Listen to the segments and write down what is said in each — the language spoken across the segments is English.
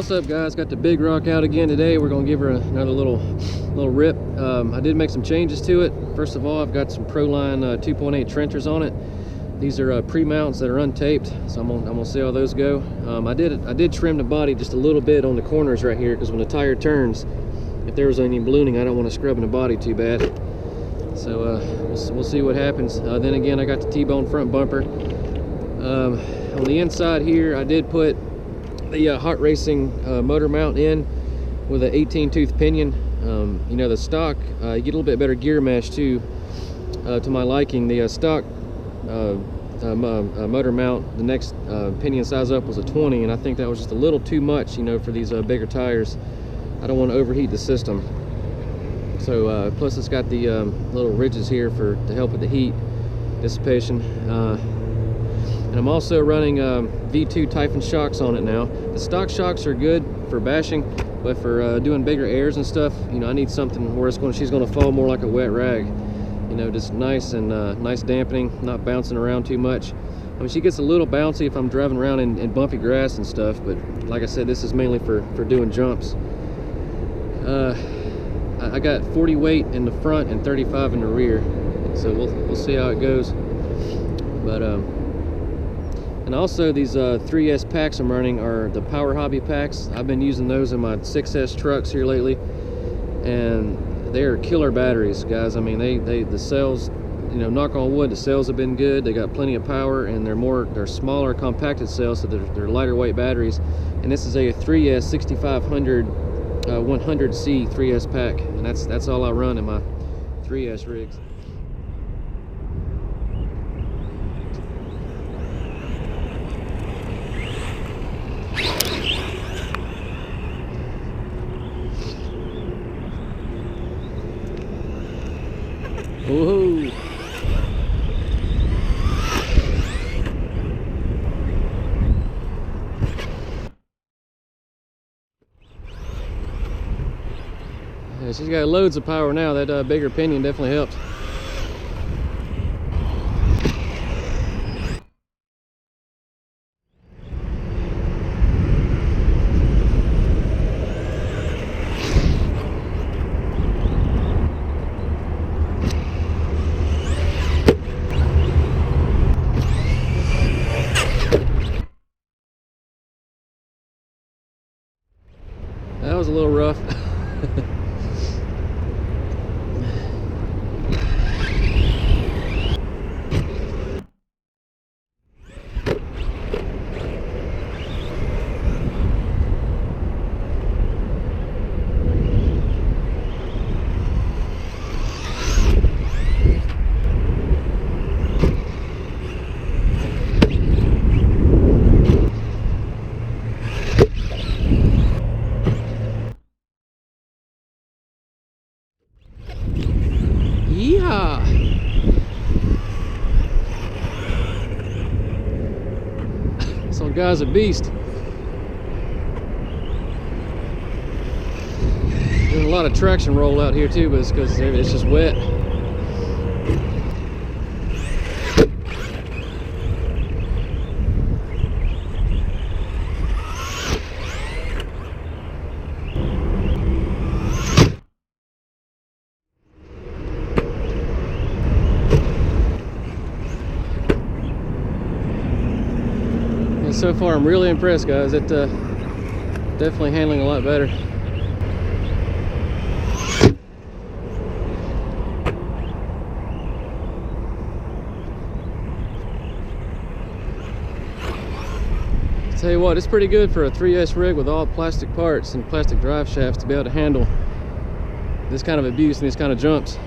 What's up, guys? Got the big rock out again today. We're gonna give her another little rip. I did make some changes to it. First of all, I've got some Proline 2.8 trenchers on it. These are pre-mounts that are untaped, so I'm gonna see how those go. I did trim the body just a little bit on the corners right here, because when the tire turns, if there was any ballooning, I don't want to scrub in the body too bad. So we'll see what happens. Then again, I got the T-bone front bumper. On the inside here, I did put the Hot Racing motor mount in with an 18 tooth pinion. You know, the stock, you get a little bit better gear mesh too, to my liking. The stock motor mount, the next pinion size up was a 20, and I think that was just a little too much, you know, for these bigger tires. I don't want to overheat the system. So plus it's got the little ridges here to help with the heat dissipation. And I'm also running V2 Typhon shocks on it now. The stock shocks are good for bashing, but for doing bigger airs and stuff, you know, I need something where she's going to fall more like a wet rag. You know, just nice and nice dampening, not bouncing around too much. I mean, she gets a little bouncy if I'm driving around in bumpy grass and stuff, but like I said, this is mainly for doing jumps. I got 40 weight in the front and 35 in the rear, so we'll see how it goes. But and also these 3S packs I'm running are the Power Hobby packs. I've been using those in my 6S trucks here lately, and they are killer batteries, guys. I mean, the cells, you know, knock on wood, the cells have been good. They got plenty of power, and they're smaller compacted cells, so they're lighter weight batteries. And this is a 3S 6500 100C 3S pack, and that's all I run in my 3S rigs. Woohoo! Yeah, she's got loads of power now. That bigger pinion definitely helped. That was a little rough. Yeehaw! This old guy's a beast. Doing a lot of traction roll out here too, but it's because it's just wet. So far I'm really impressed, guys. It definitely handling a lot better. Tell you what, it's pretty good for a 3S rig with all plastic parts and plastic drive shafts to be able to handle this kind of abuse and these kind of jumps.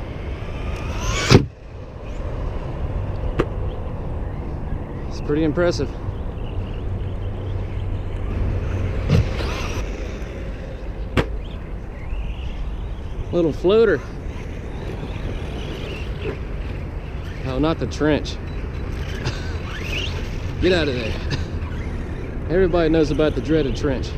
It's pretty impressive. Little floater. Oh, not the trench. Get out of there. Everybody knows about the dreaded trench.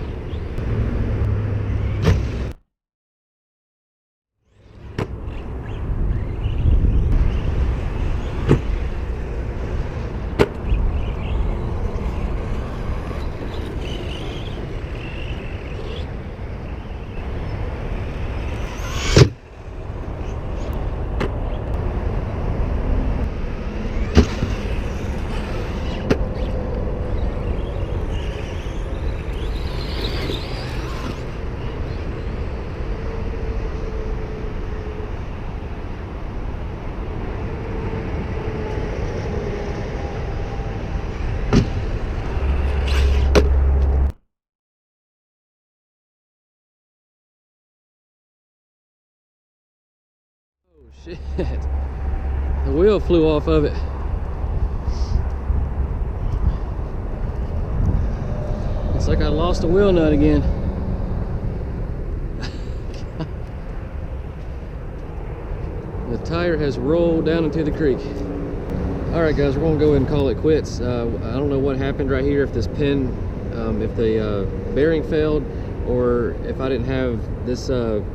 Shit, the wheel flew off of it. It's like I lost a wheel nut again. The tire has rolled down into the creek. All right, guys, we're gonna go ahead and call it quits. I don't know what happened right here, if this pin, if the bearing failed, or if I didn't have this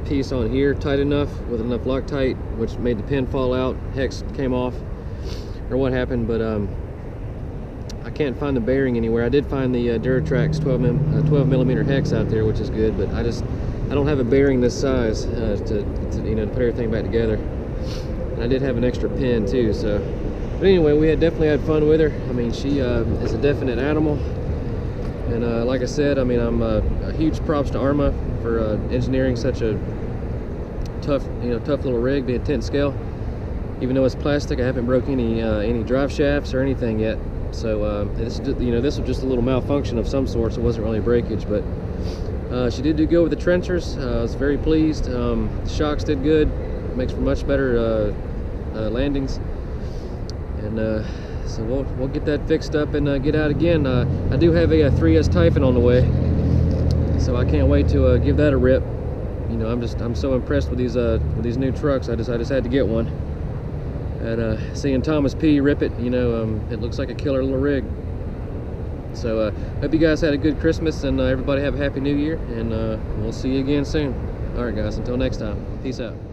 piece on here tight enough with enough Loctite, which made the pin fall out, hex came off, or what happened. But I can't find the bearing anywhere. I did find the Duratrax 12 millimeter hex out there, which is good, but I don't have a bearing this size to you know, to put everything back together. And I did have an extra pin too, so. But anyway, we definitely had fun with her. I mean, she is a definite animal. And like I said, I mean, I'm a huge props to Arrma for engineering such a tough little rig, the 10th scale. Even though it's plastic, I haven't broke any drive shafts or anything yet. So this was just a little malfunction of some sort, so it wasn't really a breakage. But she did do good with the trenchers. I was very pleased. The shocks did good. Makes for much better landings. And so we'll get that fixed up and get out again. I do have a 3S Typhon on the way, so I can't wait to give that a rip. You know, I'm so impressed with these new trucks. I just had to get one. And seeing Thomas P rip it, you know, it looks like a killer little rig. So hope you guys had a good Christmas, and everybody have a happy New Year, and we'll see you again soon. All right, guys, until next time, peace out.